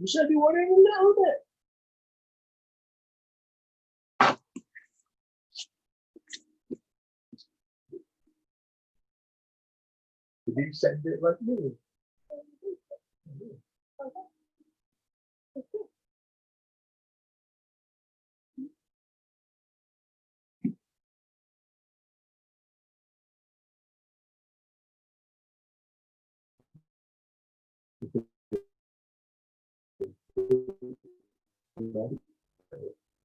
You said you wanted a little bit. Did you send it like me?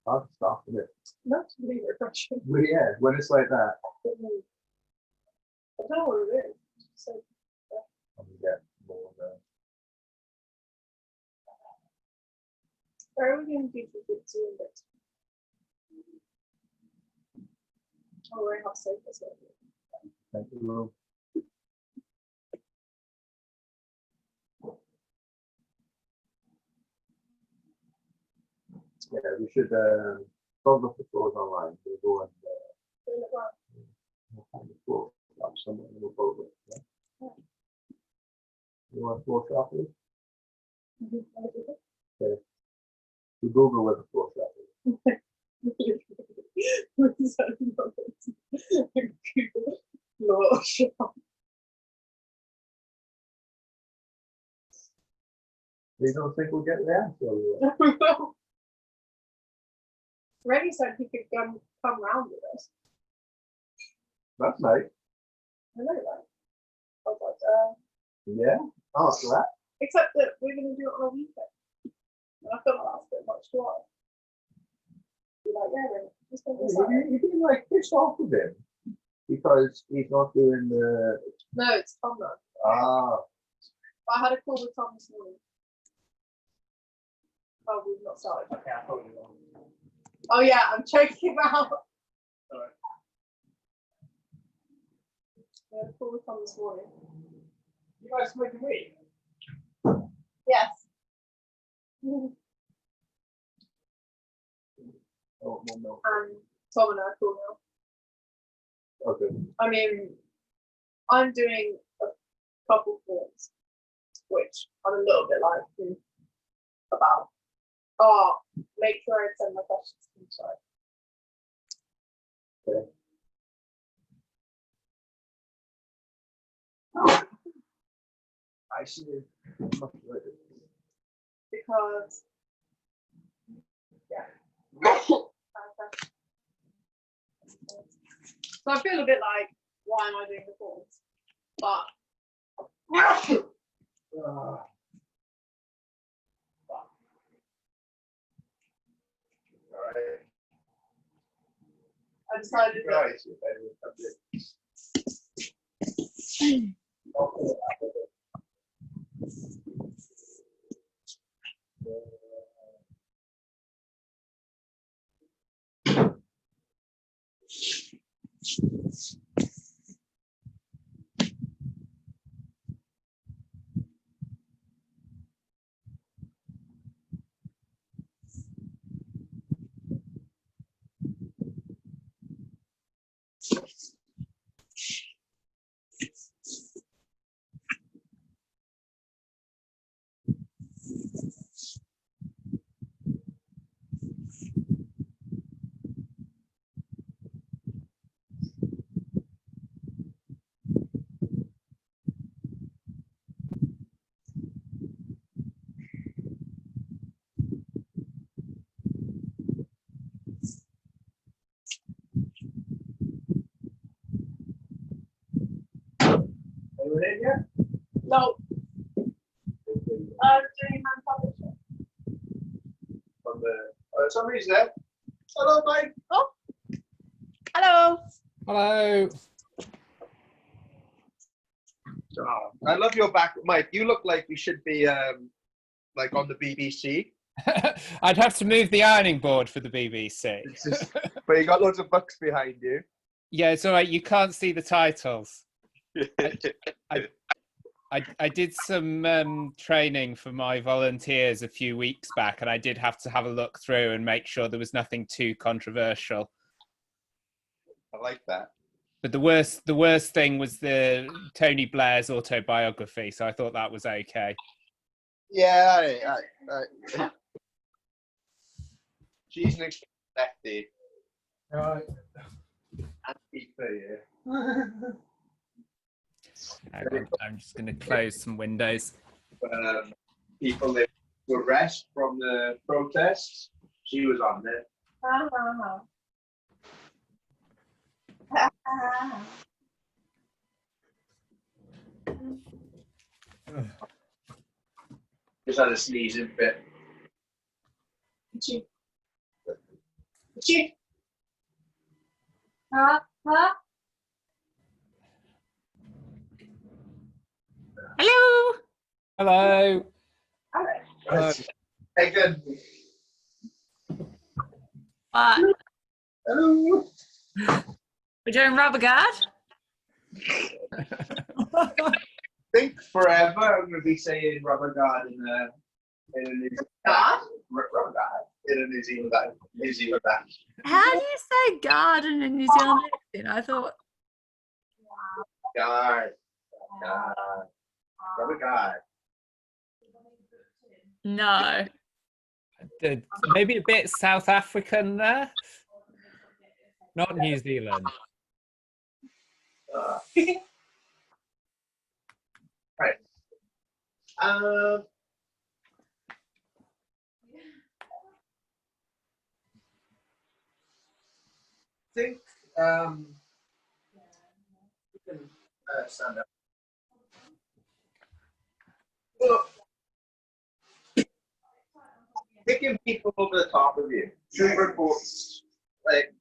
Hard stuff, isn't it? That's really refreshing. Well, yeah, when it's like that. I don't know what it is. So, And we get more where are we going to do jiu-jitsu in this? Oh, we're not safe as well. thank you. Yeah, we should go look the floors online. We'll go and we'll find the floor shop somewhere and we'll go with it. Yeah? You want a floor shop is? Okay. You Google where the floor shop is. Floor shop. You don't think we'll get the answer? Reddy said he could come round with us. That's nice. I know, right? I was like, Yeah. Oh, so that. except that we're going to do it on a weekend. And I feel like that's a bit much to ask. Be like, yeah, then just go this way. You been like pissed off with him because he's not doing the. No, it's Tom though. Ah. I had a call with Tom this morning. Oh, we've not started. Okay, I thought you were. Oh yeah, I'm choking out. Alright. I had a call with Tom this morning. You guys smoking weed? Yes. Oh, no. And Tom and I are cool now. Okay. I mean, I'm doing a couple forms, which I'm a little bit like about. Oh, make sure I send my questions to you. Sorry. Okay. I see. Because, yeah. So I feel a bit like, why am I doing the forms? But Alright. I decided that Guys, if anyone comes anyone in yet? no, I'm doing hand publishing. From the somebody's there. Hello, mate. Oh, hello. Hello. Oh, I love your back, Mike. You look like you should be like on the BBC. I'd have to move the ironing board for the BBC. But you got loads of books behind you. Yeah, it's all right. You can't see the titles. I did some training for my volunteers a few weeks back, and I did have to have a look through and make sure there was nothing too controversial. I like that. But the worst thing was the Tony Blair's autobiography, so I thought that was okay. Yeah, she's an extreme lefty. Right. Antifa, yeah. Hang on, I'm just going to close some windows. People that were arrested from the protests, she was on there. Just had a sneezing fit. Hello. Hello. Hey, good. What? Hello. We're doing rubber guard? I think forever I'm going to be saying rubber guard in a New Zealand. Rubber guard in a New Zealand accent. How do you say guard in a New Zealand accent? I thought. Guard. Rubber guard. No. Maybe a bit South African there. Not New Zealand. Right. I think you can stand up. Well, picking people over the top of you, super important. Like,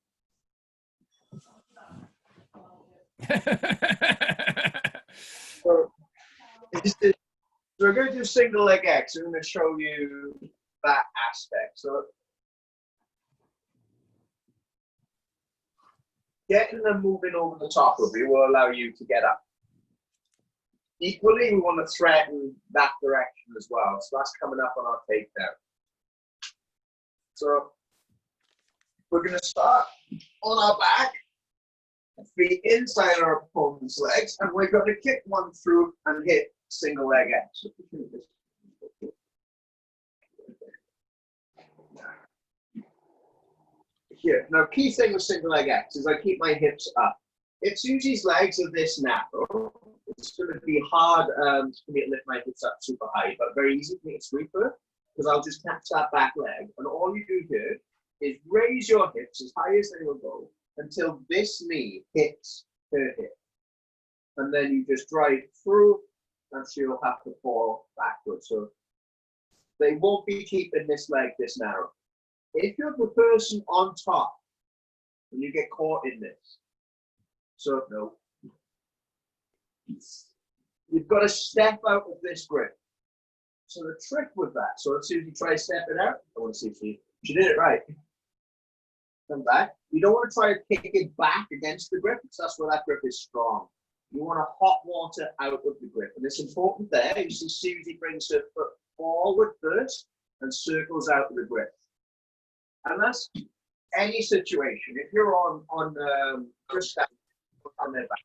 so we're going to do single leg X. I'm going to show you that aspect. So getting them moving over the top of you will allow you to get up. Equally, we want to threaten that direction as well. So that's coming up on our takedown. So we're going to start on our back, feet inside our opponent's legs, and we're going to kick one through and hit single leg X. Here. Now, key thing with single leg X is I keep my hips up. If Susie's legs are this narrow, it's going to be hard for me to lift my hips up super high, but very easy for me to sweep her, because I'll just catch that back leg. And all you do here is raise your hips as high as they will go until this knee hits her hip. And then you just drive through, and she'll have to fall backwards. So they won't be keeping this leg this narrow. If you're the person on top and you get caught in this, so no, you've got to step out of this grip. So the trick with that, so as soon as you try to step it out, I want to see if she did it right. Come back. You don't want to try to kick it back against the grip, because that's where that grip is strong. You want to hot water out of the grip. And it's important there. You see Susie brings her foot forward first and circles out of the grip. And that's any situation. If you're on just on their back,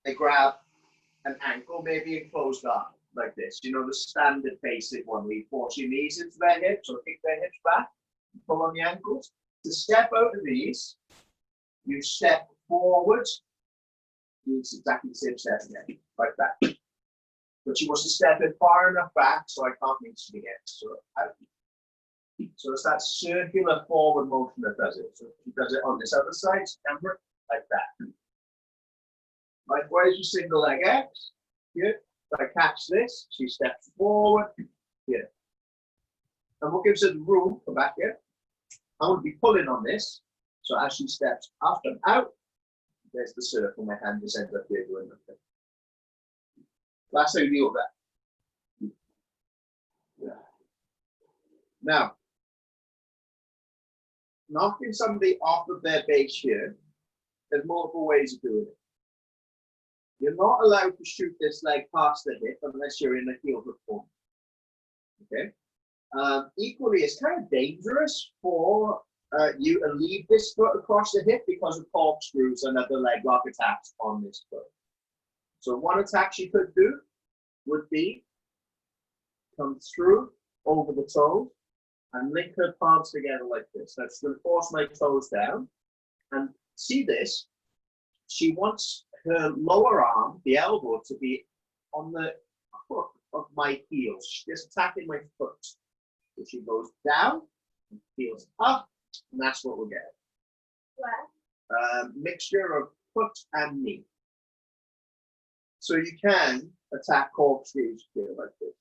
they grab an ankle, maybe a closed arm like this. You know, the standard basic one where you force your knees into their hips or kick their hips back, pull on the ankles. To step out of these, you step forward. It's exactly the same step again, like that. But she wants to step it far enough back so I can't reach it again. So out. So it's that circular forward motion that does it. So she does it on this other side, camera, like that. Likewise, you single leg X. Here, if I catch this, she steps forward. Here. And what gives her the room for back here? I'm going to be pulling on this. So as she steps up and out, there's the circle. My hand just ends up here doing nothing. That's how you deal with that. Yeah. Now, knocking somebody off of their base here, there's multiple ways of doing it. You're not allowed to shoot this leg past the hip unless you're in a heel hook form. Okay. Equally, it's kind of dangerous for you to leave this foot across the hip because of corkscrews and other leg lock attacks on this foot. So one attack you could do would be come through over the toes and link her palms together like this. Now she's going to force my toes down. And see this? She wants her lower arm, the elbow, to be on the hook of my heels. She's attacking my foot. So she goes down, and heels up, and that's what we'll get. Where? Mixture of foot and knee. So you can attack corkscrews here like this.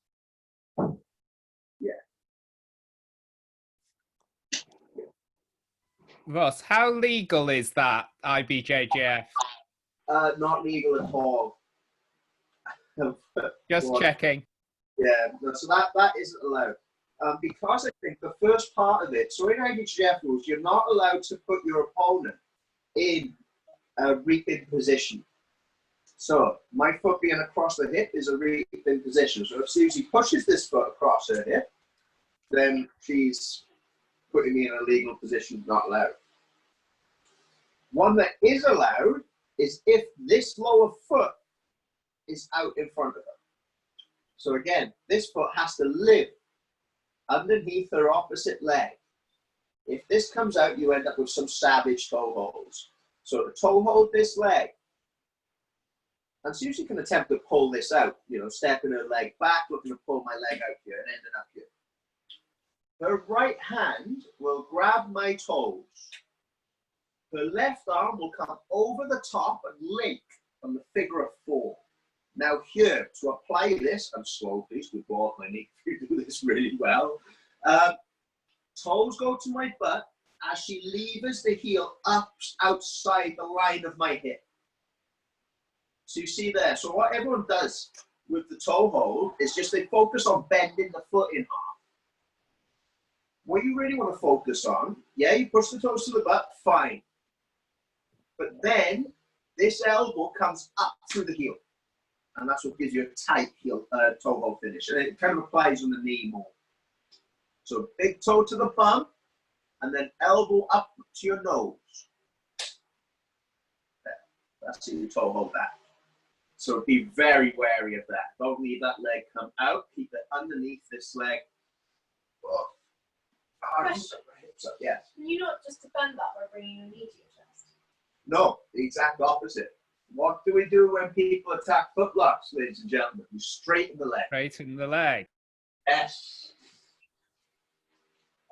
Yeah. Ross, how legal is that IBJJF? Not legal at all. Just Well, checking. Yeah, no, so that isn't allowed. Because I think the first part of it, so in IBJJF rules, you're not allowed to put your opponent in a reaping position. So my foot being across the hip is a reaping position. So if Susie pushes this foot across her hip, then she's putting me in a legal position, not allowed. One that is allowed is if this lower foot is out in front of her. So again, this foot has to live underneath her opposite leg. If this comes out, you end up with some savage toe holds. So to toe hold this leg, and Susie can attempt to pull this out, you know, stepping her leg back, looking to pull my leg out here and ending up here. Her right hand will grab my toes. Her left arm will come over the top and link on the figure of 4. Now here, to apply this, I'm slow please, good ball, I need to do this really well. Toes go to my butt as she levers the heel up outside the line of my hip. So you see there, so what everyone does with the toe hold is just they focus on bending the foot in half. What you really want to focus on, yeah, you push the toes to the butt, fine. But then this elbow comes up through the heel. And that's what gives you a tight heel, toe hold finish. And it kind of applies on the knee more. So big toe to the bum, and then elbow up to your nose. There. That's how you toe hold that. So be very wary of that. Don't leave that leg come out. Keep it underneath this leg. Oh. Question. So, yes. Can you not just defend that by bringing your knee to your chest? No, the exact opposite. What do we do when people attack footlocks, ladies and gentlemen? We straighten the leg. Straighten the leg. Yes.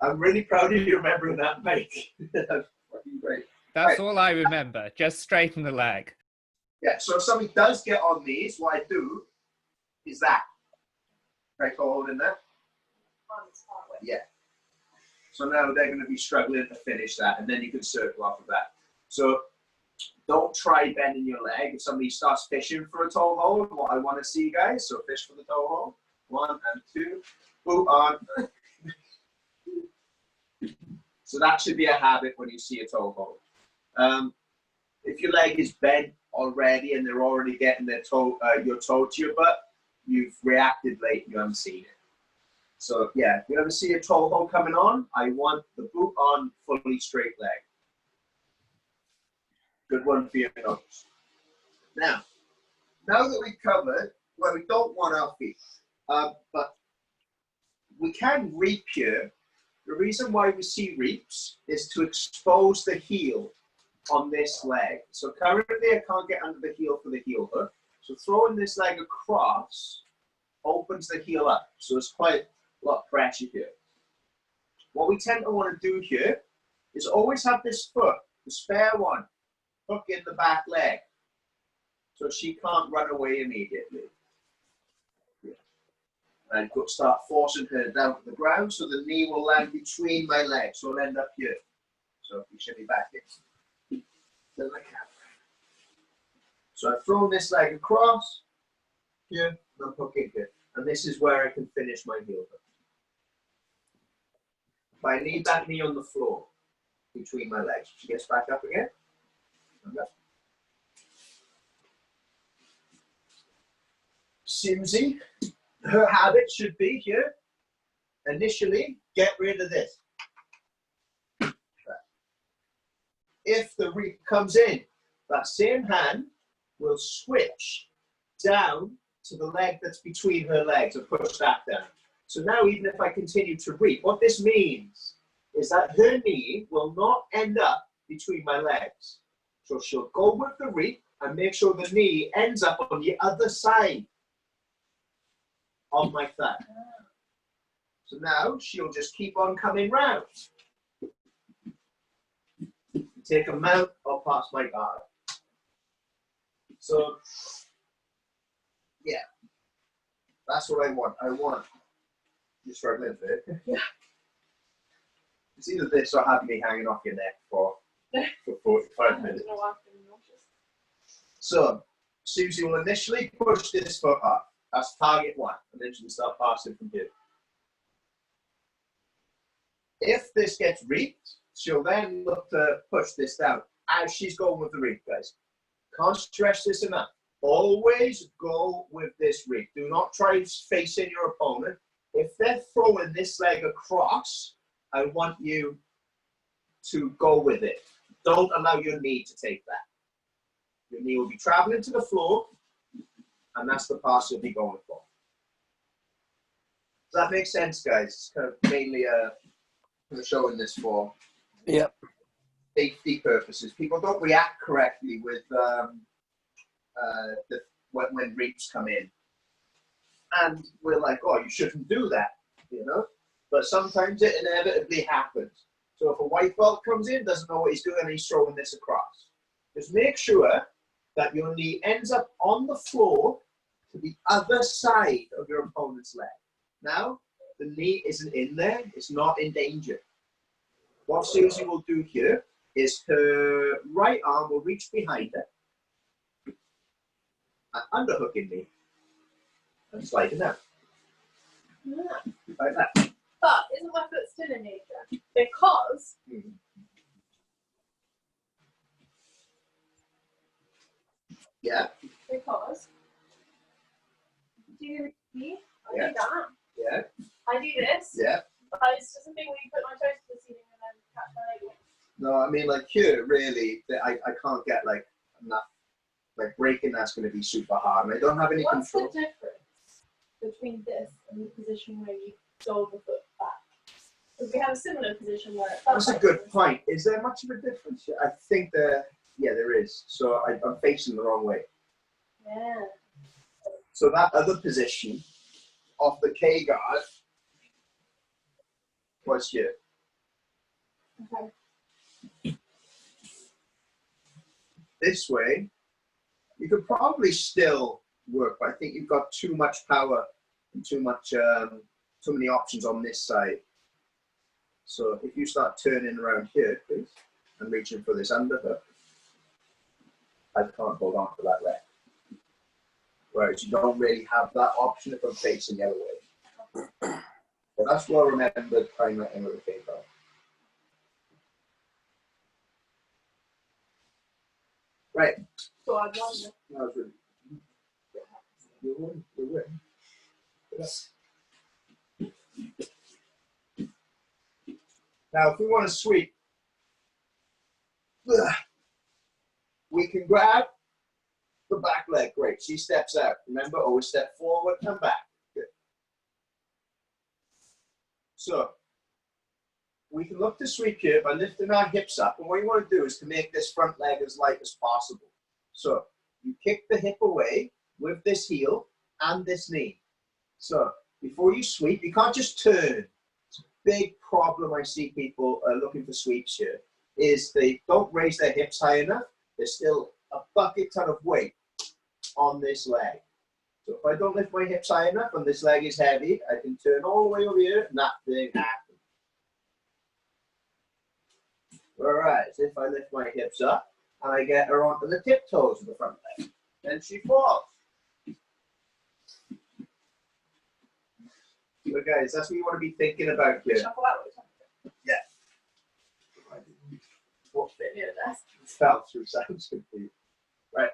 I'm really proud of you remembering that, mate. That's fucking great. That's Right. all I remember. Just straighten the leg. Yeah, so if somebody does get on these, what I do is that. Right, hold in there. Yeah. So now they're going to be struggling to finish that, and then you can circle off of that. So don't try bending your leg. If somebody starts fishing for a toe hold, what I want to see, guys, so fish for the toe hold. 1 and 2. Boot on. So that should be a habit when you see a toe hold. If your leg is bent already and they're already getting their toe, your toe to your butt, you've reacted late, you haven't seen it. So yeah, if you ever see a toe hold coming on, I want the boot on, fully straight leg. Good one for your nose. Now that we've covered where we don't want our feet, but we can reap here. The reason why we see reaps is to expose the heel on this leg. So currently I can't get under the heel for the heel hook. So throwing this leg across opens the heel up. So it's quite a lot of pressure here. What we tend to want to do here is always have this foot, the spare one, hook in the back leg. So she can't run away immediately. And start forcing her down to the ground so the knee will land between my legs. So it'll end up here. So if you shimmy back in. So I've thrown this leg across here, and I'm hooking here. And this is where I can finish my heel hook. If I leave that knee on the floor between my legs, she gets back up again. Okay. Susie, her habit should be here. Initially, get rid of this. If the reap comes in, that same hand will switch down to the leg that's between her legs and push that down. So now even if I continue to reach, what this means is that her knee will not end up between my legs. So she'll go with the reach and make sure the knee ends up on the other side of my thigh. So now she'll just keep on coming round. Take a mount or past my guard. So, yeah, that's what I want. I want, you're struggling for it. Yeah. It's either this or having me hanging off your neck for 45 minutes. I don't know why I'm feeling nauseous. So, Susie will initially push this foot up. That's target 1, and then she'll start passing from here. If this gets reaped, she'll then look to push this down as she's going with the reap, guys. Can't stress this enough. Always go with this reap. Do not try facing your opponent. If they're throwing this leg across, I want you to go with it. Don't allow your knee to take that. Your knee will be traveling to the floor, and that's the pass you'll be going for. Does that make sense, guys? It's kind of mainly kind of showing this for safety purposes. People don't react correctly with when reaps come in, and we're like, "Oh, you shouldn't do that," you know. But sometimes it inevitably happens. So if a white belt comes in, doesn't know what he's doing, and he's throwing this across, just make sure that your knee ends up on the floor to the other side of your opponent's leg. Now, the knee isn't in there, it's not in danger. What Susie will do here is her right arm will reach behind her and underhooking me and sliding out. Yeah. Like that. But isn't my foot still in danger? Because Yeah, because do you me? I Yeah. do that. yeah, I do this. yeah. But it's just a thing where you put my toes to the ceiling and then catch my leg away. No, I mean, like here, really, I can't get like enough. Like breaking, that's going to be super hard, and I don't have any What's control. the difference between this and the position where you fold the foot back? Because we have a similar position where it That's a good point. Is there much of a difference here? I think there is. So I'm facing the wrong way. Yeah. So that other position of the K guard was here. Okay. This way, you could probably still work, but I think you've got too much power and too many options on this side. So if you start turning around here, please, and reaching for this underhook, I can't hold on to that leg. Whereas you don't really have that option if I'm facing the other way. But that's what I remember trying that in with the K guard. Right. So I'd wonder. That was really. You're winning. Yes. Now, if we want to sweep, we can grab the back leg. Great. She steps out. Remember, always step forward and back. Good. So, we can look to sweep here by lifting our hips up. And what you want to do is to make this front leg as light as possible. So, you kick the hip away with this heel and this knee. So, before you sweep, you can't just turn. It's a big problem I see people looking for sweeps here, is they don't raise their hips high enough. There's still a bucket ton of weight on this leg. So if I don't lift my hips high enough and this leg is heavy, I can turn all the way over here and that thing happens. Whereas if I lift my hips up and I get her onto the tiptoes of the front leg, then she falls. So guys, that's what you want to be thinking about here. Shuffle out with something. Yeah. What bit near the desk? Fell through sounds complete. Right.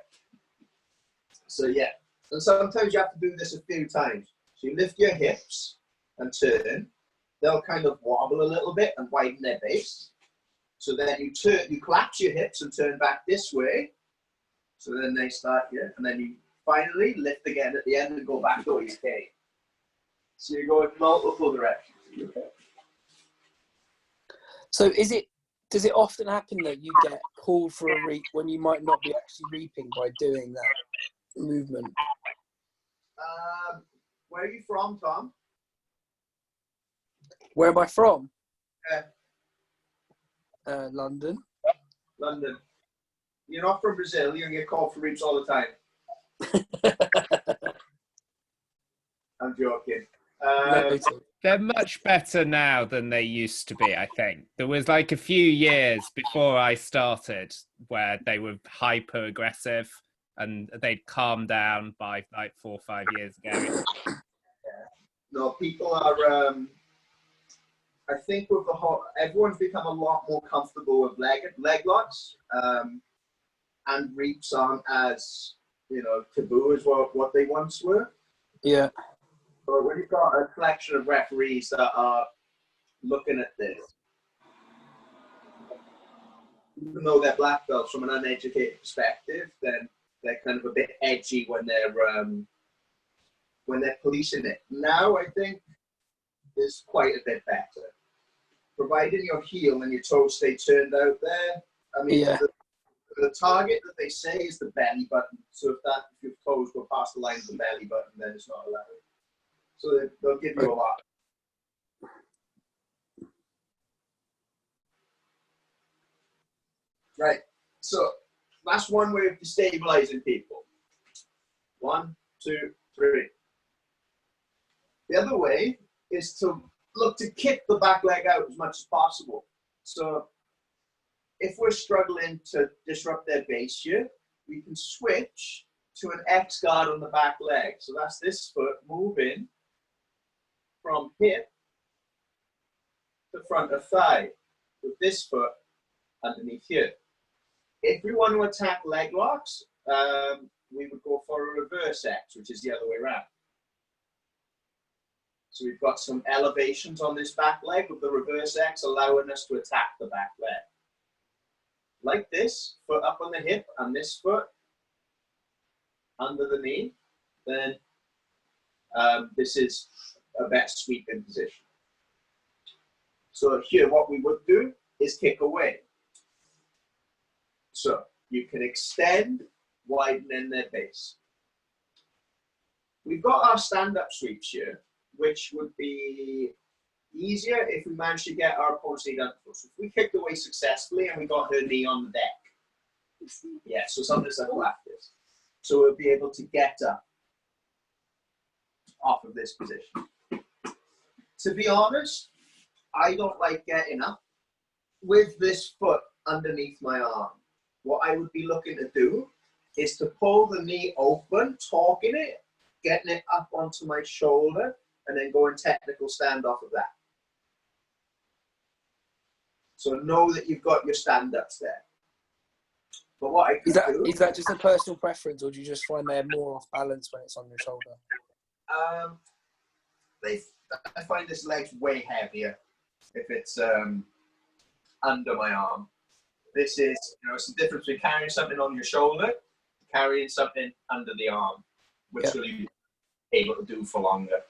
So yeah. And sometimes you have to do this a few times. So you lift your hips and turn. They'll kind of wobble a little bit and widen their base. So then you collapse your hips and turn back this way. So then they start here. And then you finally lift again at the end and go back to where you came. So you go in multiple directions. Okay. So does it often happen that you get called for a reap when you might not be actually reaping by doing that movement? Where are you from, Tom? Where am I from? Yeah. London. London. You're not from Brazil. You get called for reaps all the time. I'm joking. They're much better now than they used to be, I think. There was like a few years before I started where they were hyper aggressive and they'd calm down by like 4 or 5 years ago. No, people are, I think with the whole, everyone's become a lot more comfortable with leg locks, and reaps aren't as, taboo as what they once were. Yeah. But when you've got a collection of referees that are looking at this, even though they're black belts from an uneducated perspective, then they're kind of a bit edgy when they're policing it. Now I think is quite a bit better, providing your heel and your toes stay turned out there. I mean, yeah. the target that they say is the belly button. So if your toes go past the line of the belly button, then it's not allowed. So they'll give you a lot. Right. So that's one way of destabilizing people. 1, 2, 3. The other way is to look to kick the back leg out as much as possible. So if we're struggling to disrupt their base here, we can switch to an X guard on the back leg. So that's this foot moving from hip to front of thigh with this foot underneath here. If we want to attack leg locks, we would go for a reverse X, which is the other way around. So we've got some elevations on this back leg with the reverse X allowing us to attack the back leg. Like this, foot up on the hip and this foot under the knee, then this is a better sweeping position. So here what we would do is kick away. So you can extend, widening their base. We've got our stand-up sweeps here, which would be easier if we managed to get our opponent's knee down. So if we kicked away successfully and we got her knee on the deck. Yeah, so something like this. So we'll be able to get up off of this position. To be honest, I don't like getting up with this foot underneath my arm. What I would be looking to do is to pull the knee open, torquing it, getting it up onto my shoulder, and then go in technical stand off of that. So know that you've got your stand-ups there. But what I could do... Is that just a personal preference, or do you just find they're more off balance when it's on your shoulder? I find this leg's way heavier if it's under my arm. This is, it's the difference between carrying something on your shoulder, carrying something under the arm, which will you be able to do for longer.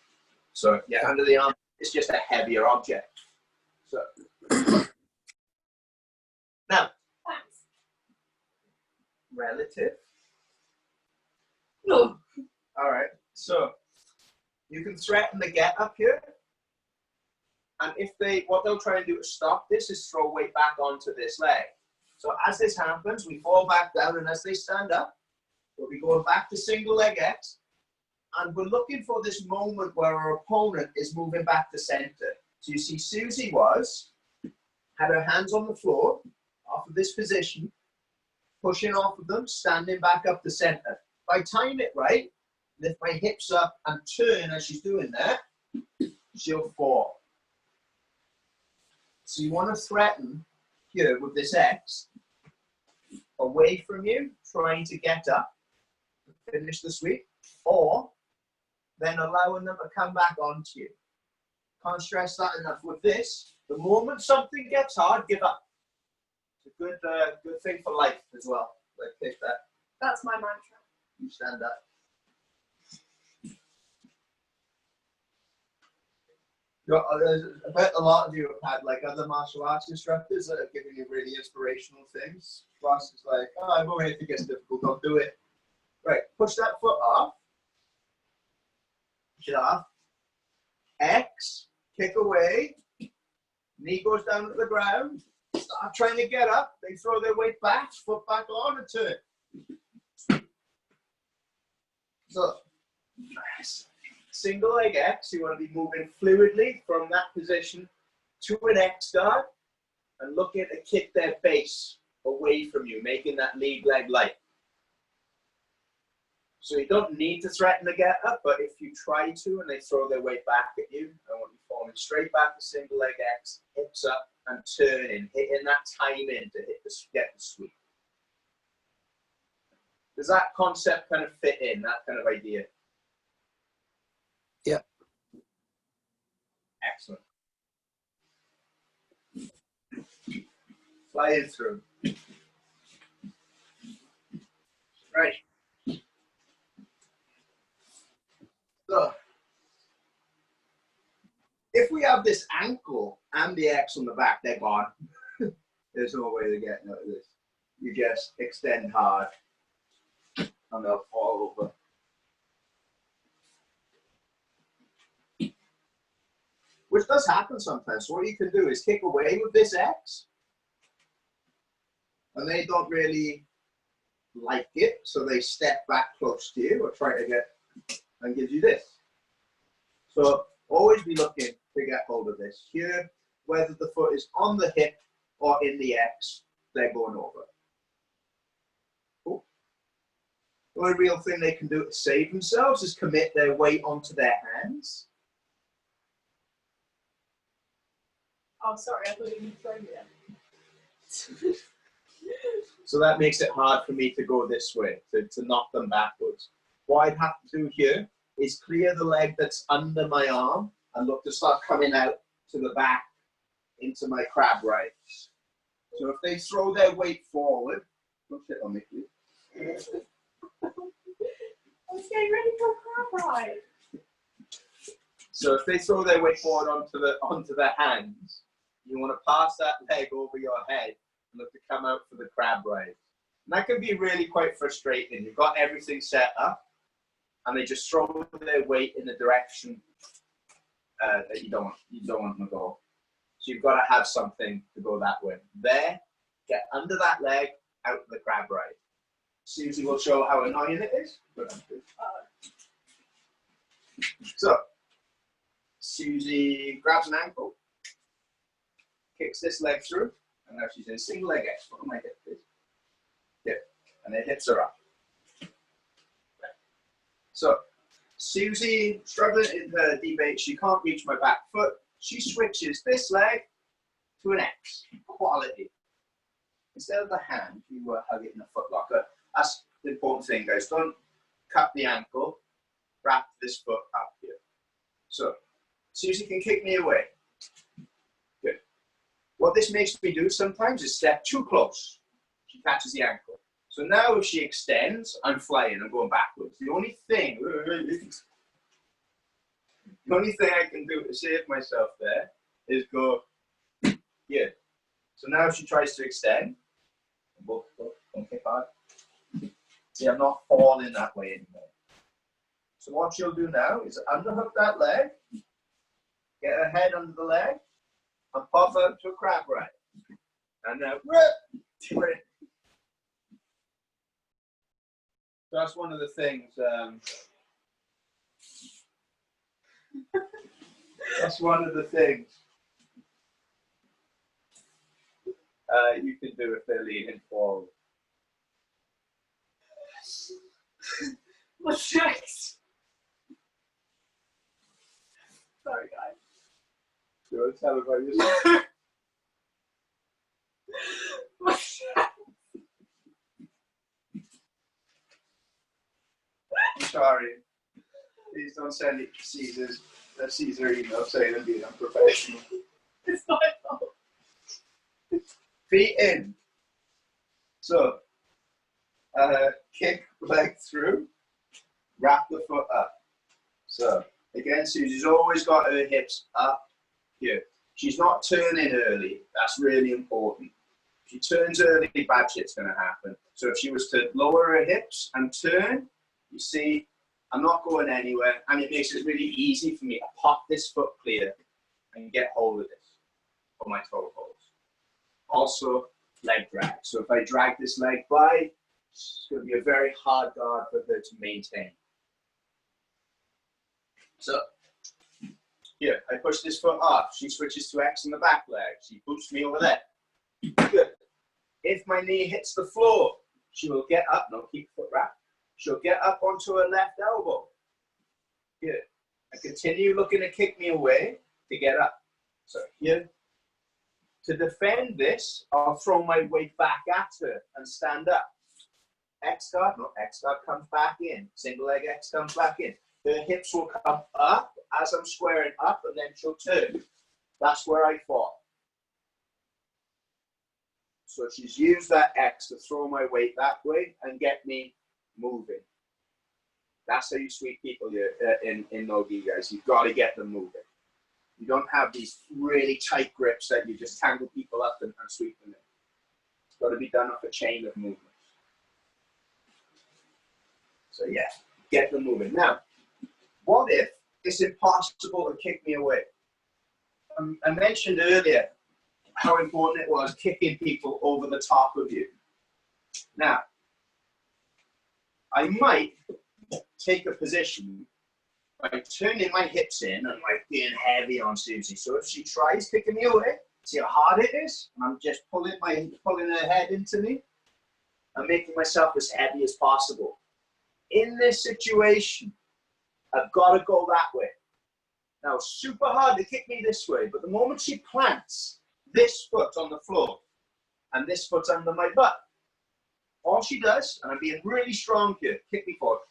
So yeah, under the arm, it's just a heavier object. So now, relative. No. All right. So you can threaten the get up here, and what they'll try and do to stop this is throw weight back onto this leg. So as this happens, we fall back down, and as they stand up, we'll be going back to single leg X, and we're looking for this moment where our opponent is moving back to center. So you see Susie had her hands on the floor, off of this position, pushing off of them, standing back up to center. If I time it right, lift my hips up and turn as she's doing that, she'll fall. So you want to threaten here with this X, away from you, trying to get up, finish the sweep, or then allowing them to come back onto you. Can't stress that enough. With this, the moment something gets hard, give up. It's a good thing for life as well. Like, take that. That's my mantra. You stand up. I bet a lot of you have had like other martial arts instructors that are giving you really inspirational things. Plus, it's like, oh, I'm over here to get difficult. Don't do it. Right, push that foot off. Push it off. X, kick away. Knee goes down to the ground. Start trying to get up. They throw their weight back, foot back on and turn. So, single leg X, you want to be moving fluidly from that position to an X guard and looking to kick their base away from you, making that lead leg light. So you don't need to threaten to get up, but if you try to and they throw their weight back at you, I want you falling straight back to single leg X, hips up and turning, hitting that time in to get the sweep. Does that concept kind of fit in, that kind of idea? Yeah. Excellent. Flying through. Right. So, if we have this ankle and the X on the back, they're gone. There's no way to get out of this. You just extend hard and they'll fall over. Which does happen sometimes. So what you can do is kick away with this X. And they don't really like it, so they step back close to you or try to get, and gives you this. So always be looking to get hold of this. Here, whether the foot is on the hip or in the X, they're going over. Cool. The only real thing they can do to save themselves is commit their weight onto their hands. Oh, sorry, I thought you were throwing it. So that makes it hard for me to go this way, to knock them backwards. What I'd have to do here is clear the leg that's under my arm and look to start coming out to the back into my crab rights. So if they throw their weight forward, don't sit on me, please. I was getting ready for a crab ride. So if they throw their weight forward onto their hands, you want to pass that leg over your head and look to come out for the crab ride. And that can be really quite frustrating. You've got everything set up and they just throw their weight in the direction that you don't want them to go. So you've got to have something to go that way. There, get under that leg, out of the crab ride. Susie will show how annoying it is. So, Susie grabs an ankle, kicks this leg through, and now she's in single leg X. What am I hip, please? Hip. And her hips are up. So, Susie, struggling in her debate, she can't reach my back foot. She switches this leg to an X. Quality. Instead of the hand, you hug it in a foot locker. That's the important thing, guys. Don't cut the ankle. Wrap this foot up here. So, Susie can kick me away. Good. What this makes me do sometimes is step too close. She catches the ankle. So now if she extends, I'm flying, I'm going backwards. The only thing I can do to save myself there is go here. So now if she tries to extend, don't kick hard. See, I'm not falling that way anymore. So what she'll do now is underhook that leg, get her head under the leg, and pop out to a crab ride. And now, that's one of the things. That's one of the things you can do if they're leaning forward. What's next? Sorry, guys. Do you want to tell about yourself? What's next? I'm sorry. Please don't send it to Caesar email saying I'm being unprofessional. It's my fault. Feet in. So, kick leg through, wrap the foot up. So, again, Susie's always got her hips up Here. She's not turning early. That's really important. If she turns early, bad shit's going to happen. So if she was to lower her hips and turn, you see, I'm not going anywhere. And it makes it really easy for me to pop this foot clear and get hold of this for my toe holds. Also, leg drag. So if I drag this leg by, it's going to be a very hard guard for her to maintain. So here, I push this foot off. She switches to X in the back leg. She boosts me over there. Good. If my knee hits the floor, she will get up. No, keep foot wrapped. She'll get up onto her left elbow. Good. And continue looking to kick me away to get up. So here. To defend this, I'll throw my weight back at her and stand up. X guard, no, X guard comes back in. Single leg X comes back in. Her hips will come up as I'm squaring up, and then she'll turn. That's where I fall. So she's used that X to throw my weight that way and get me moving. That's how you sweep people in Nogi, guys. You've got to get them moving. You don't have these really tight grips that you just tangle people up and sweep them in. It's got to be done off a chain of movements. So yeah, get them moving. Now, what if it's impossible to kick me away? I mentioned earlier how important it was kicking people over the top of you. Now, I might take a position by turning my hips in and like being heavy on Susie. So if she tries kicking me away, see how hard it is? And I'm just pulling her head into me. I'm making myself as heavy as possible. In this situation, I've got to go that way. Now, it's super hard to kick me this way, but the moment she plants this foot on the floor and this foot's under my butt, all she does, and I'm being really strong here, kick me forward.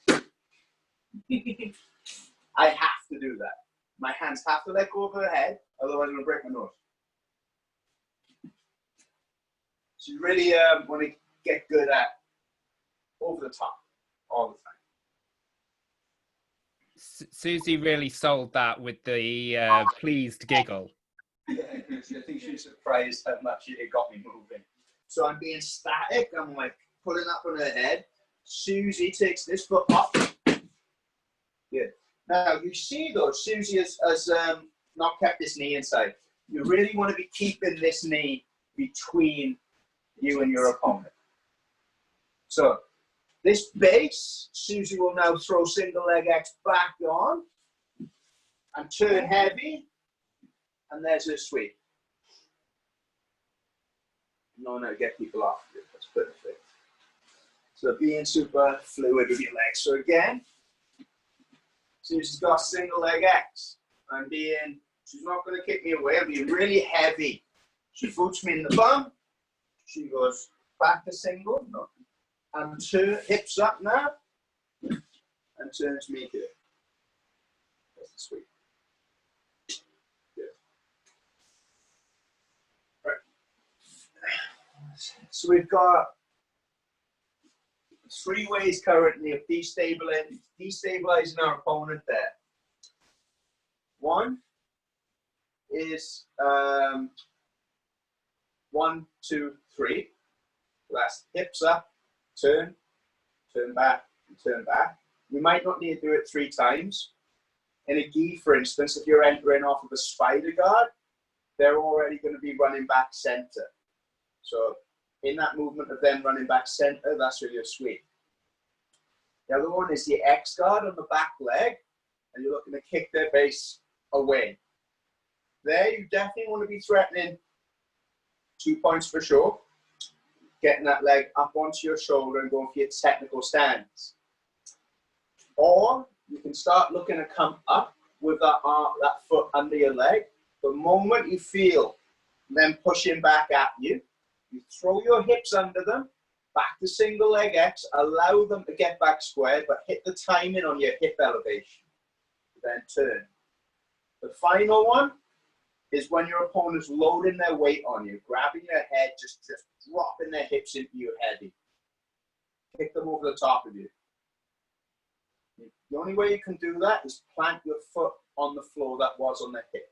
I have to do that. My hands have to let go of her head, otherwise I'm going to break my nose. So you really want to get good at over the top all the time. Susie really sold that with the pleased giggle. Yeah, I think she's surprised how much it got me moving. So I'm being static. I'm like pulling up on her head. Susie takes this foot off. Good. Now you see though, Susie has not kept this knee inside. You really want to be keeping this knee between you and your opponent. So this base, Susie will now throw single leg X back on and turn heavy, and there's her sweep. No, get people off. That's perfect. So being super fluid with your legs. So again, Susie's got single leg X. She's not going to kick me away. I'm being really heavy. She boots me in the bum. She goes back to single. No. And turn hips up now. And turns me here. That's the sweep. Good. Right. So we've got 3 ways currently of destabilizing our opponent there. One is 1, 2, 3. So that's hips up, turn back, and turn back. You might not need to do it 3 times. In a gi, for instance, if you're entering off of a spider guard, they're already going to be running back center. So in that movement of them running back center, that's really a sweep. The other one is the X guard on the back leg, and you're looking to kick their base away. There, you definitely want to be threatening 2 points for sure. Getting that leg up onto your shoulder and going for your technical stance. Or you can start looking to come up with that foot under your leg. The moment you feel them pushing back at you, you throw your hips under them, back to single leg X, allow them to get back squared, but hit the timing on your hip elevation. Then turn. The final one is when your opponent's loading their weight on you, grabbing your head, just dropping their hips into you heavy. Kick them over the top of you. The only way you can do that is plant your foot on the floor that was on the hip.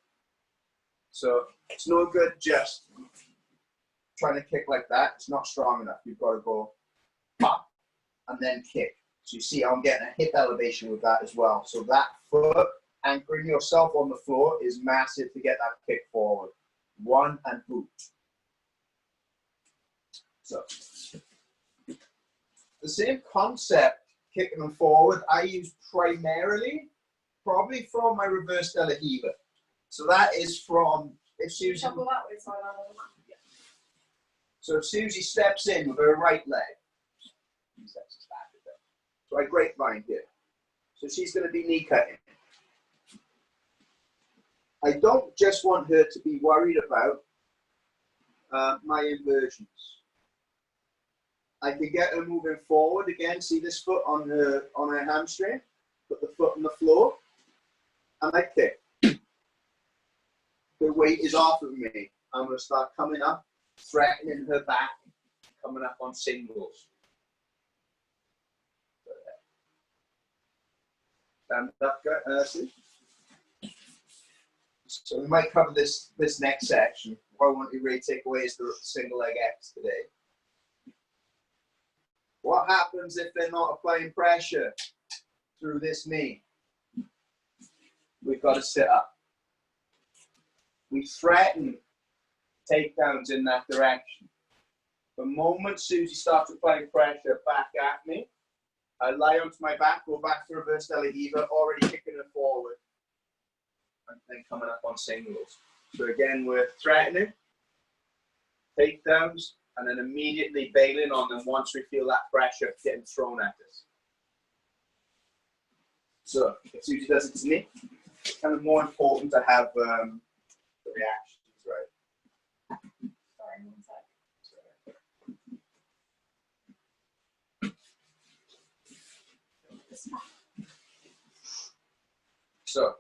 So it's no good just trying to kick like that. It's not strong enough. You've got to go up and then kick. So you see I'm getting a hip elevation with that as well. So that foot, anchoring yourself on the floor, is massive to get that kick forward. One and boot. So the same concept, kicking them forward, I use primarily probably from my reverse de la Riva. So that is from, if Susie, Shuffle that way, so I land on the mat. so if Susie steps in with her right leg, so I grapevine here. So she's going to be knee cutting. I don't just want her to be worried about my inversions. I can get her moving forward again. See this foot on her hamstring. Put the foot on the floor, and I kick. The weight is off of me. I'm going to start coming up, threatening her back, coming up on singles. Stand up, Sue. So we might cover this next section. What I want to really take away is the single leg X today. What happens if they're not applying pressure through this knee? We've got to sit up. We threaten takedowns in that direction. The moment Susie starts applying pressure back at me, I lie onto my back, go back to reverse de la Riva, already kicking her forward, and then coming up on singles. So again, we're threatening, takedowns, and then immediately bailing on them once we feel that pressure getting thrown at us. So if Susie does it to me, it's kind of more important to have the reactions, right? Sorry, one sec. So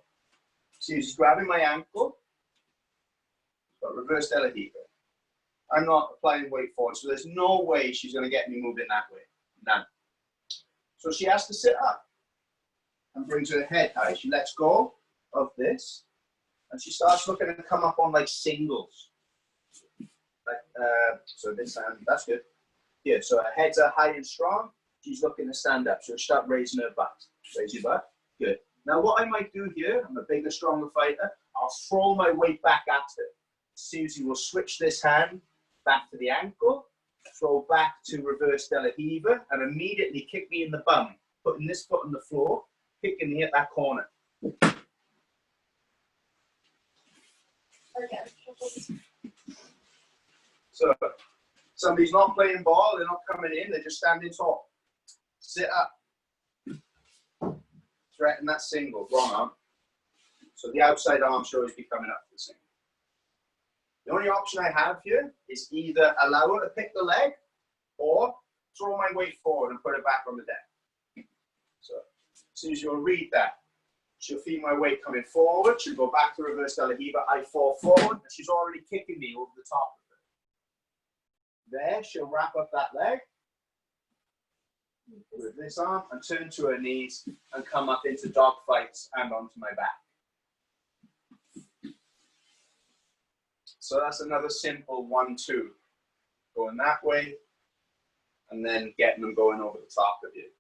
Susie's grabbing my ankle, but reverse de la Riva. I'm not applying weight forward, so there's no way she's going to get me moving that way. None. So she has to sit up and brings her head high. She lets go of this, and she starts looking to come up on like singles. Like, so this hand, that's good. Yeah, so her heads are high and strong. She's looking to stand up, so start raising her butt. Raise your butt. Good. Now what I might do here, I'm a bigger, stronger fighter, I'll throw my weight back at her. Susie will switch this hand back to the ankle, throw back to reverse de la Riva, and immediately kick me in the bum, putting this foot on the floor, kicking me at that corner. Okay. So somebody's not playing ball, they're not coming in, they're just standing tall. Sit up. Threaten that single, wrong arm. So the outside arm should always be coming up for the single. The only option I have here is either allow her to pick the leg or throw my weight forward and put it back on the deck. So as soon as you'll read that, she'll feel my weight coming forward, she'll go back to reverse de la Riva, I fall forward, and she's already kicking me over the top of her. There, she'll wrap up that leg with this arm and turn to her knees and come up into dog fights and onto my back. So that's another simple 1-2. Going that way and then getting them going over the top of you.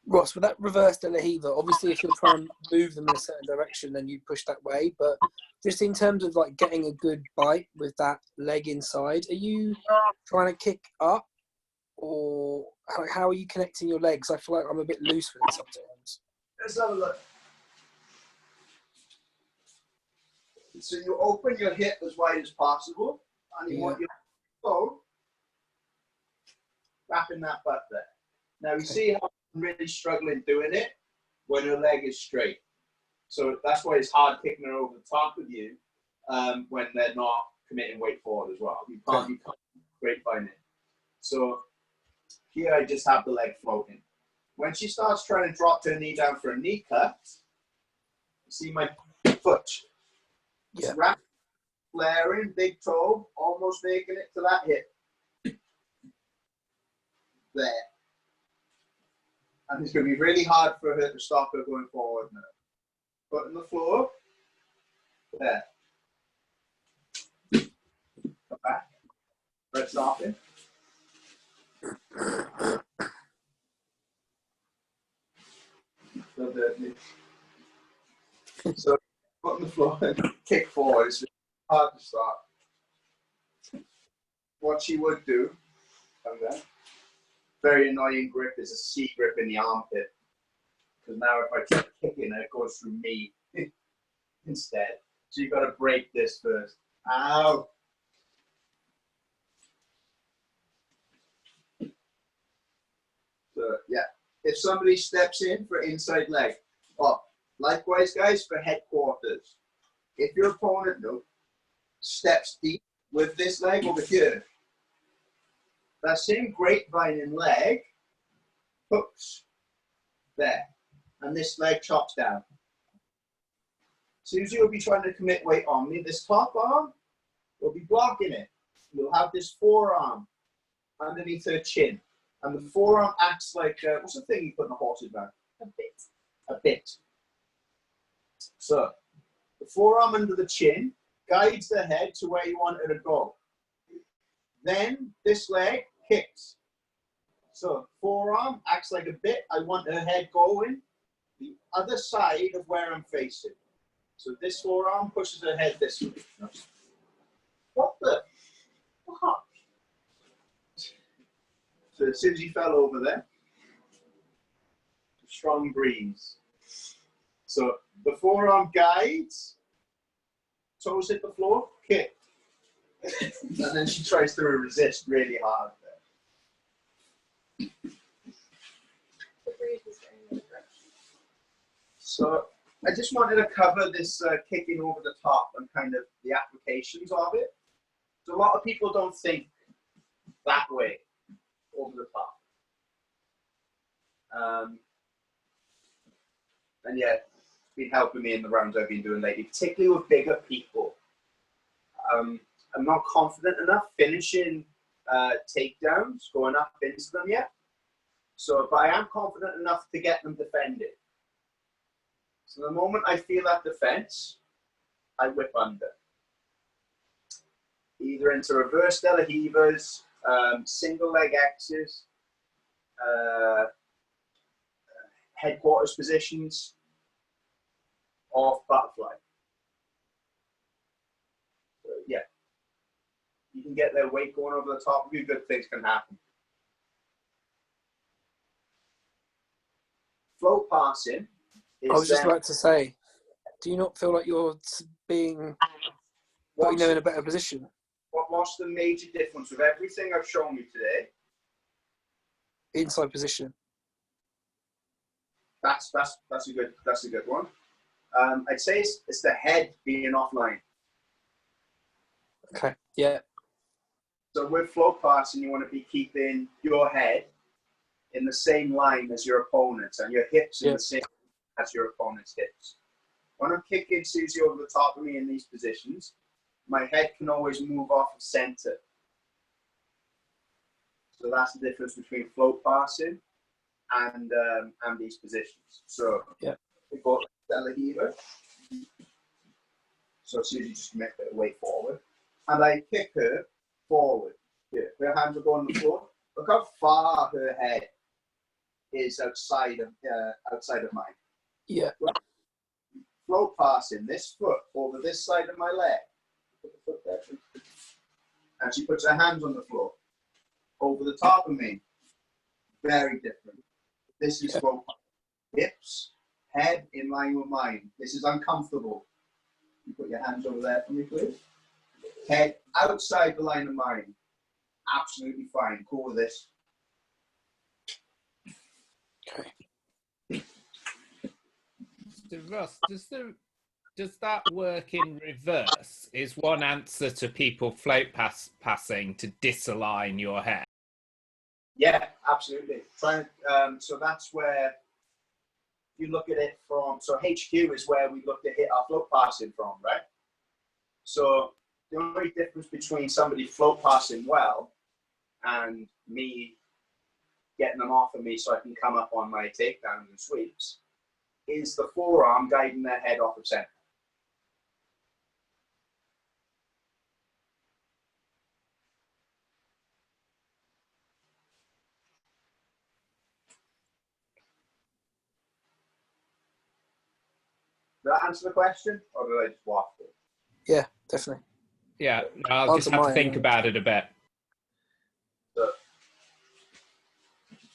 Ross, with that reverse de la Riva, obviously if you're trying to move them in a certain direction, then you push that way. But just in terms of like getting a good bite with that leg inside, are you trying to kick up, or how are you connecting your legs? I feel like I'm a bit loose with it sometimes. Let's have a look. So you open your hip as wide as possible, and you want your toe wrapping that butt there. Now you see how I'm really struggling doing it when her leg is straight. So that's why it's hard kicking her over the top of you when they're not committing weight forward as well. You can't grapevine it. So here I just have the leg floating. When she starts trying to drop her knee down for a knee cut, you see my foot. Yeah. Wrap, flaring, big toe, almost making it to that hip. There. And it's going to be really hard for her to stop her going forward now. Foot on the floor. There. Come back. Let's stop it. So put on the floor and kick forward. It's hard to start. What she would do, come there. Very annoying grip is a C grip in the armpit. Because now if I try kicking it goes through me instead. So you've got to break this first. Ow! So yeah, if somebody steps in for inside leg, likewise guys for headquarters. If your opponent steps deep with this leg over here, that same grapevine in leg hooks there, and this leg chops down. Susie will be trying to commit weight on me. This top arm will be blocking it. You'll have this forearm underneath her chin. And the forearm acts like, what's the thing you put in the horse's mouth? A bit. A bit. So, the forearm under the chin guides the head to where you want her to go. Then, this leg kicks. So, forearm acts like a bit. I want her head going the other side of where I'm facing. So, this forearm pushes her head this way. What the? What? So as soon as he fell over there, strong breeze. So the forearm guides, toes hit the floor, kick. And then she tries to resist really hard there. The breeze is going in the direction. So I just wanted to cover this kicking over the top and kind of the applications of it. So a lot of people don't think that way. Over the top. And yeah, it's been helping me in the rounds I've been doing lately, particularly with bigger people. I'm not confident enough finishing takedowns, going up into them yet. So, but I am confident enough to get them defended. So the moment I feel that defense, I whip under. Either into reverse de la Rivas, single leg X's, headquarters positions, or butterfly. So, yeah, you can get their weight going over the top of you, good things can happen. Flow passing is I was just about to say, do you not feel like you're being putting them in a better position? What's the major difference with everything I've shown you today? Inside position. That's a good one. I'd say it's the head being offline. Okay. Yeah. So with flow passing, you want to be keeping your head in the same line as your opponent's and your hips in the same as your opponent's hips. When I'm kicking Susie over the top of me in these positions, my head can always move off of center. So that's the difference between float passing and these positions. So we go de la Riva. So Susie just make her way forward. And I kick her forward. Here, her hands are going on the floor. Look how far her head is outside of mine. Yeah. Float passing this foot over this side of my leg. Put the foot there. And she puts her hands on the floor. Over the top of me. Very different. This is float passing. Hips, head in line with mine. This is uncomfortable. You put your hands over there for me, please. Head outside the line of mine. Absolutely fine. Cool with this. So Ross, does that work in reverse? Is one answer to people float passing to disalign your head? Yeah, absolutely. So that's where you look at it from. So HQ is where we look to hit our float passing from, right? So the only difference between somebody float passing well and me getting them off of me so I can come up on my takedowns and sweeps is the forearm guiding their head off of center. that answer the question, or did I just waffle? Yeah, definitely. Yeah, I'll just Answer have to mine, think yeah. about it a bit. So,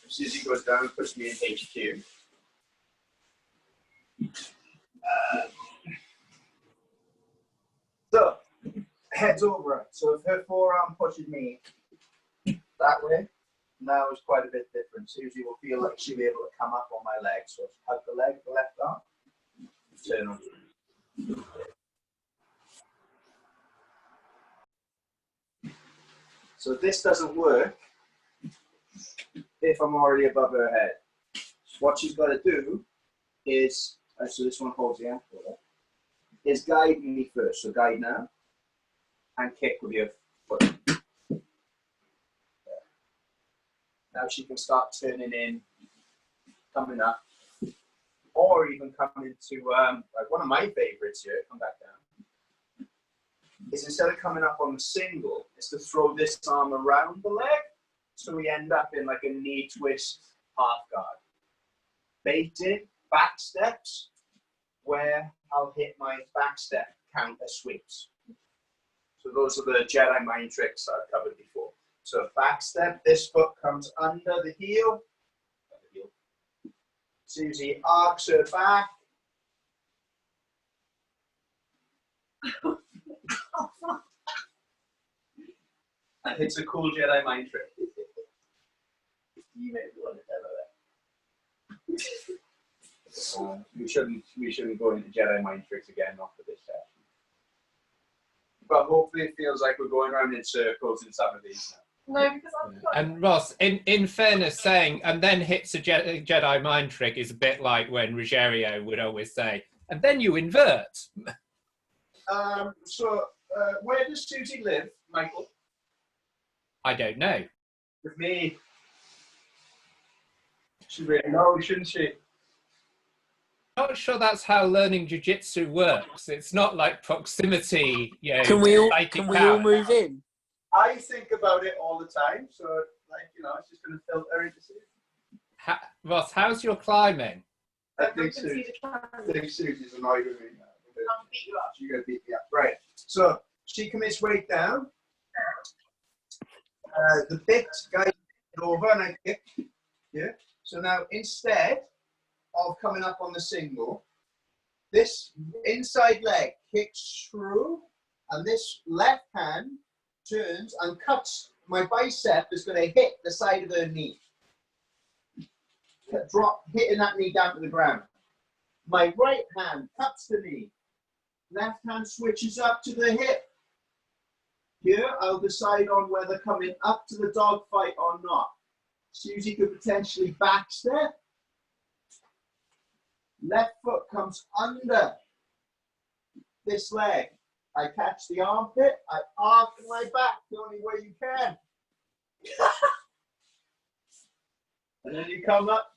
Susie goes down and puts me in HQ. So, heads over. So if her forearm pushes me that way, now it's quite a bit different. Susie will feel like she'll be able to come up on my leg. So hug the leg, the left arm, turn on. So this doesn't work if I'm already above her head. What she's got to do is, so this one holds the ankle, is guide me first. So guide now, and kick with your foot. Now she can start turning in, coming up, or even coming to, like one of my favorites here, come back down, is instead of coming up on the single, is to throw this arm around the leg, so we end up in like a knee twist half guard. Baiting, back steps, where I'll hit my back step counter sweeps. So those are the Jedi mind tricks I've covered before. So back step, this foot comes under the heel. Susie arcs her back. And it's a cool Jedi mind trick. You may be one to demo that. We shouldn't go into Jedi mind tricks again after this session. But hopefully it feels like we're going around in circles in some of these now. No, because And Ross, in fairness, saying and then hits a Jedi mind trick is a bit like when Ruggiero would always say, and then you invert. Where does Susie live, Michael? I don't know. With me. She really knows, shouldn't she? Not sure that's how learning jiu-jitsu works. It's not like proximity, you know, Can we all power. move in? I think about it all the time, so like it's just going to filter into Susie. Ross, how's your climbing? I think Susie's annoyed with me now. I'll beat you up. She's going to beat me up. Right. So she commits weight down. The bit guides over and I kick. Yeah. So now instead of coming up on the single, this inside leg kicks through and this left hand turns and cuts. My bicep is going to hit the side of her knee. Hitting that knee down to the ground. My right hand cuts the knee. Left hand switches up to the hip. Here, I'll decide on whether coming up to the dog fight or not. Susie could potentially back step. Left foot comes under this leg. I catch the armpit. I arc my back the only way you can. And then you come up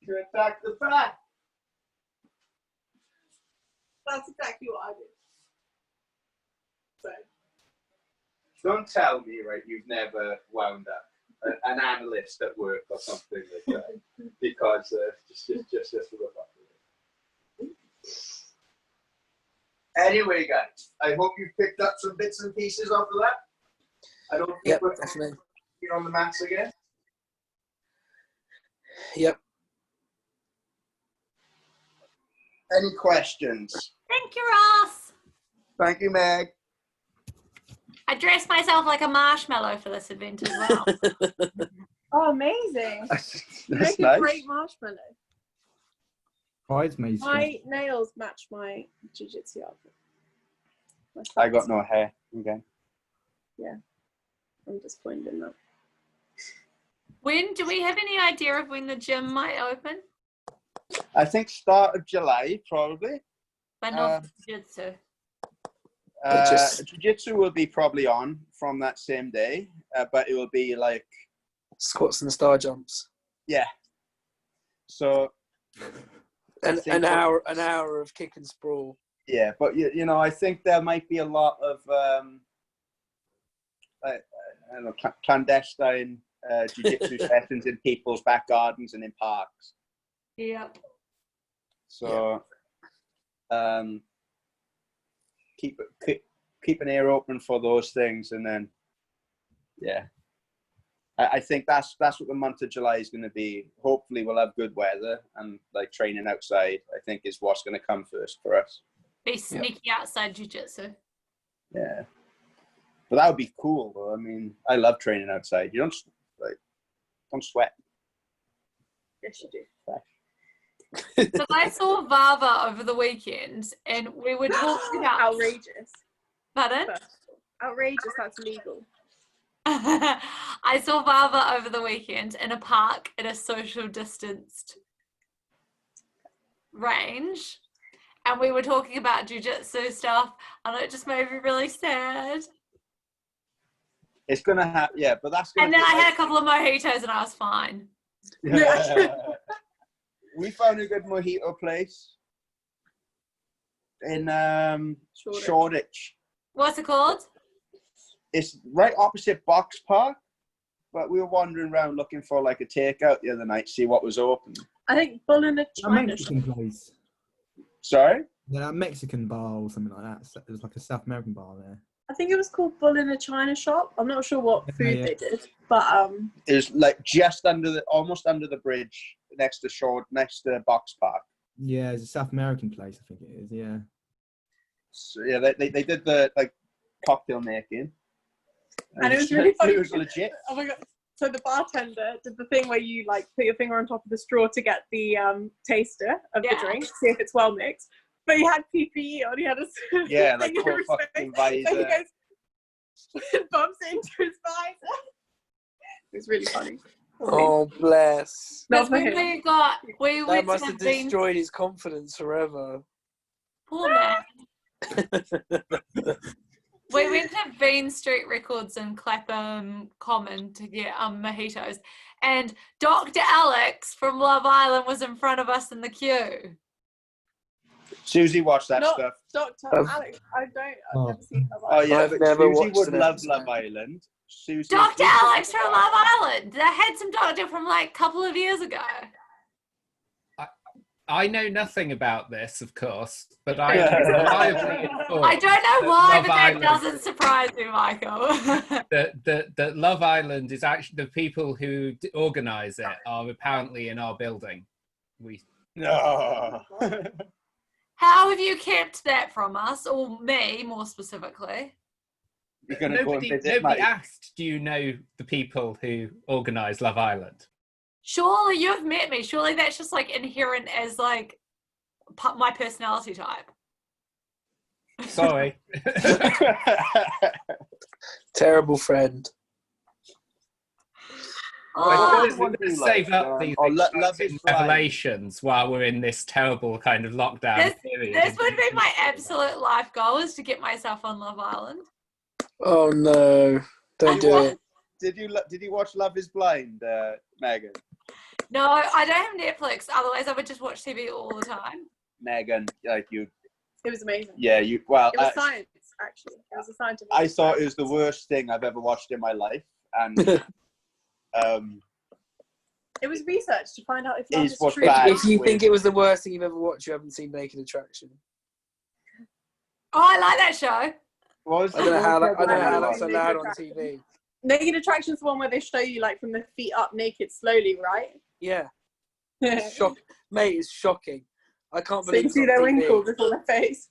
to attack the back. That's exactly what I did. So. Don't tell me, right, you've never wound up an analyst at work or something like that. Because just look up. Anyway, guys, I hope you've picked up some bits and pieces off of that. I don't think we're definitely here on the mats again. Yep. Any questions? Thank you, Ross. Thank you, Meg. I dressed myself like a marshmallow for this event as well. Oh, amazing. That's Make nice. a great marshmallow. Bridesmaids. My nails match my jiu-jitsu outfit. I got no hair. Okay. Yeah. I'm just pointing that. When do we have any idea of when the gym might open? I think start of July, probably. But not jiu-jitsu. Jiu-jitsu will be probably on from that same day, but it will be like squats and star jumps. Yeah. So an hour of kick and sprawl. Yeah, but you know, I think there might be a lot of I don't know, clandestine jiu-jitsu sessions in people's back gardens and in parks. Yep. So keep an ear open for those things, and then I think that's what the month of July is going to be. Hopefully we'll have good weather, and like training outside, I think, is what's going to come first for us. Be sneaky outside jiu-jitsu. Yeah, but that would be cool though. I mean, I love training outside. You don't sweat. Yes, you do. So I saw Vava over the weekend, and we were talking about Outrageous. Pardon? Outrageous. That's illegal. I saw Vava over the weekend in a park at a social distanced range, and we were talking about jiu-jitsu stuff, and it just made me really sad. It's gonna happen, yeah, but that's gonna. And then I had a couple of mojitos, and I was fine. We found a good mojito place in Shoreditch. What's it called? It's right opposite Box Park, but we were wandering around looking for like a takeout the other night, see what was open. I think Bull in a A China Mexican shop. place. Sorry? Yeah, a Mexican bar or something like that. So it was like a South American bar there. I think it was called Bull in a China shop. I'm not sure what food Yeah. they did, but It was like just almost under the bridge next to Box Park. Yeah, it's a South American place, I think it is. Yeah. So yeah, they did the like cocktail making. And it was really funny. It was legit. Oh my god! So the bartender did the thing where you like put your finger on top of the straw to get the taster of the drink, see if it's well mixed. But he had PPE on. He had a Yeah, like thing over full his fucking face. So he visor. goes, bumps it into his visor. It was really funny. Oh, bless. Not Because for when him. we That went must to have Bean, destroyed his confidence forever. poor man. We went to Bean Street Records in Clapham Common to get mojitos, and Dr. Alex from Love Island was in front of us in the queue. Susie watched that Not stuff. Dr. Alex. I've never seen Love Oh Island. yeah, I've but never Susie watched would an love episode. Love Island. Susie. Dr. Alex from Love Island. They had some doctor from like a couple of years ago. I know nothing about this, of course, but Yeah. I reliably informed I don't know why, Love but that Island- doesn't surprise me, Michael. that Love Island is actually the people who organise it are apparently in our building. No. How have you kept that from us, or me more specifically? You're gonna go and Nobody visit Mike. asked, do you know the people who organise Love Island? Surely you've met me. Surely that's just like inherent as like my personality type. Sorry. Terrible friend. Oh, We're going to save up these Love exciting is Blind. revelations while we're in this terrible kind of lockdown period. this would be my absolute life goal, is to get myself on Love Island. Oh no! Don't do it. Did you watch Love Is Blind, Megan? No, I don't have Netflix. Otherwise, I would just watch TV all the time. Megan, like you. It was amazing. Yeah, you. Well, It was science, actually. It was a scientific. I thought it was the worst thing I've ever watched in my life, and It was research to find out if love Is is what's true. bad. If you think it was the worst thing you've ever watched, you haven't seen Naked Attraction. Oh, I like that show. what was I don't know how I that's don't allowed know. on TV. Naked Attraction is the one where they show you like from the feet up naked slowly, right? Yeah, it's shock, mate. It's shocking. I can't So believe you it's see on their TV. wrinkle before their face.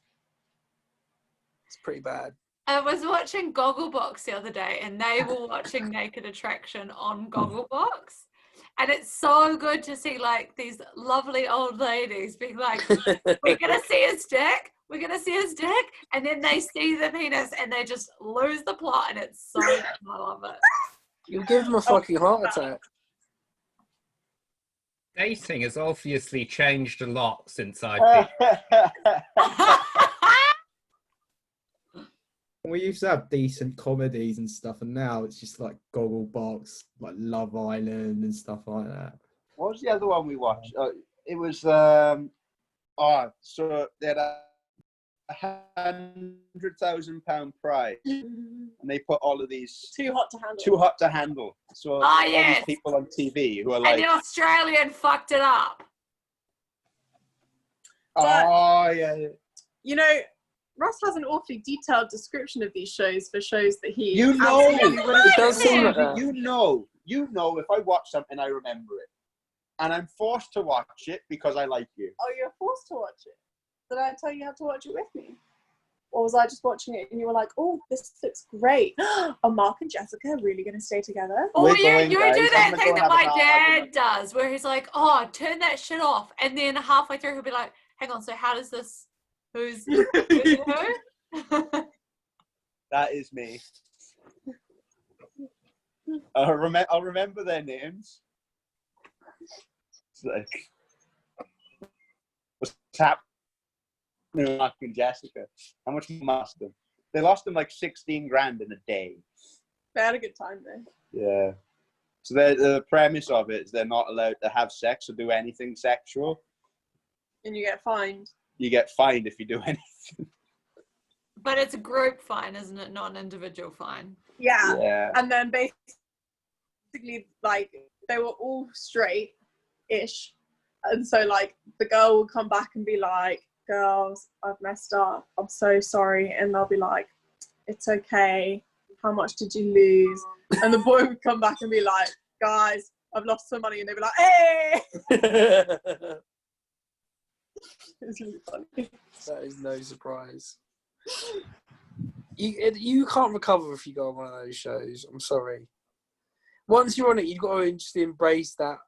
It's pretty bad. I was watching Gogglebox the other day, and they were watching Naked Attraction on Gogglebox. And it's so good to see like these lovely old ladies being like, we're going to see his dick. We're going to see his dick. And then they see the penis and they just lose the plot. And it's so good. I love it. You'll give them a fucking heart attack. Dating has obviously changed a lot since I've been. We used to have decent comedies and stuff, and now it's just like Gogglebox, like Love Island and stuff like that. What was the other one we watched? It was so they had £100,000 prize, and they put all of these Too hot to handle. too hot to handle. So Oh, all yes. these people on TV who are And like, the Australian fucked it up. oh yeah, you know, Ross has an awfully detailed description of these shows for shows that he You know, absolutely wouldn't It does do. seem like that. you know, if I watch something, I remember it. And I'm forced to watch it because I like you. Oh, you're forced to watch it. Did I tell you how to watch it with me? Or was I just watching it and you were like, oh, this looks great. Are Mark and Jessica really going to stay together? Oh, We're yeah, going, you would do guys. that I'm gonna thing go that and my have an dad argument. does, where he's like, oh, turn that shit off. And then halfway through, he'll be like, hang on, so how does this, who's who? That is me. I'll remember their names. It's like, what's happening with Mark and Jessica? How much you lost them? They lost them like 16 grand in a day. They had a good time though. Yeah. So the premise of it is they're not allowed to have sex or do anything sexual. And you get fined. You get fined if you do anything. But it's a group fine, isn't it? Not an individual fine. Yeah. Yeah. And then basically, like, they were all straight-ish. And so, like, the girl would come back and be like, girls, I've messed up. I'm so sorry. And they'll be like, it's okay. How much did you lose? And the boy would come back and be like, guys, I've lost some money. And they'd be like, hey! It's really funny. That is no surprise. You can't recover if you go on one of those shows. I'm sorry. Once you're on it, you've got to just embrace that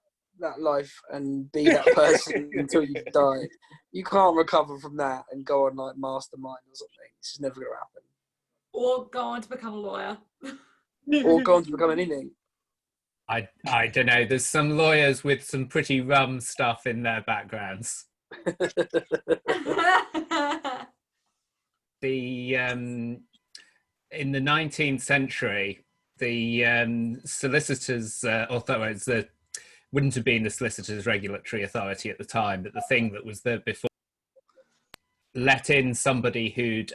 life and be that person until you die. You can't recover from that and go on like Mastermind or something. It's just never going to happen. Or go on to become a lawyer. Or go on to become anything. I don't know. There's some lawyers with some pretty rum stuff in their backgrounds. The in the 19th century, the solicitors authorities wouldn't have been the solicitors regulatory authority at the time, but the thing that was there before let in somebody who'd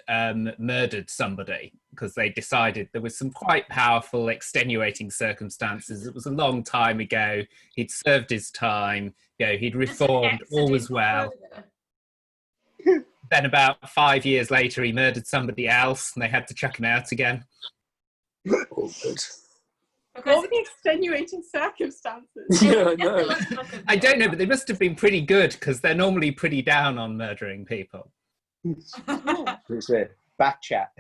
murdered somebody because they decided there was some quite powerful extenuating circumstances. It was a long time ago. He'd served his time. You know, he'd reformed. All was well. Then about 5 years later, he murdered somebody else, and they had to chuck him out again. All good. What were the extenuating circumstances? Yeah, I know. I don't know, but they must have been pretty good because they're normally pretty down on murdering people. It's it. Back chat.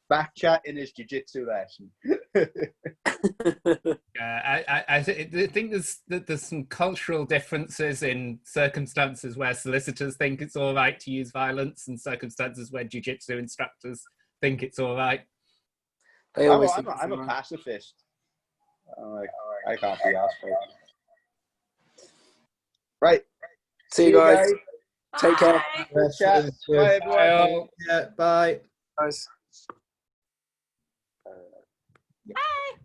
Back chat in his jiu-jitsu lesson. I think there's some cultural differences in circumstances where solicitors think it's all right to use violence and circumstances where jiu-jitsu instructors think it's all right. They always think I'm a right. pacifist. I'm like, I can't be asked for it. Right. See you guys. Take care. Bye. Good chat. Bye, everyone. Yeah, bye. Guys. Bye.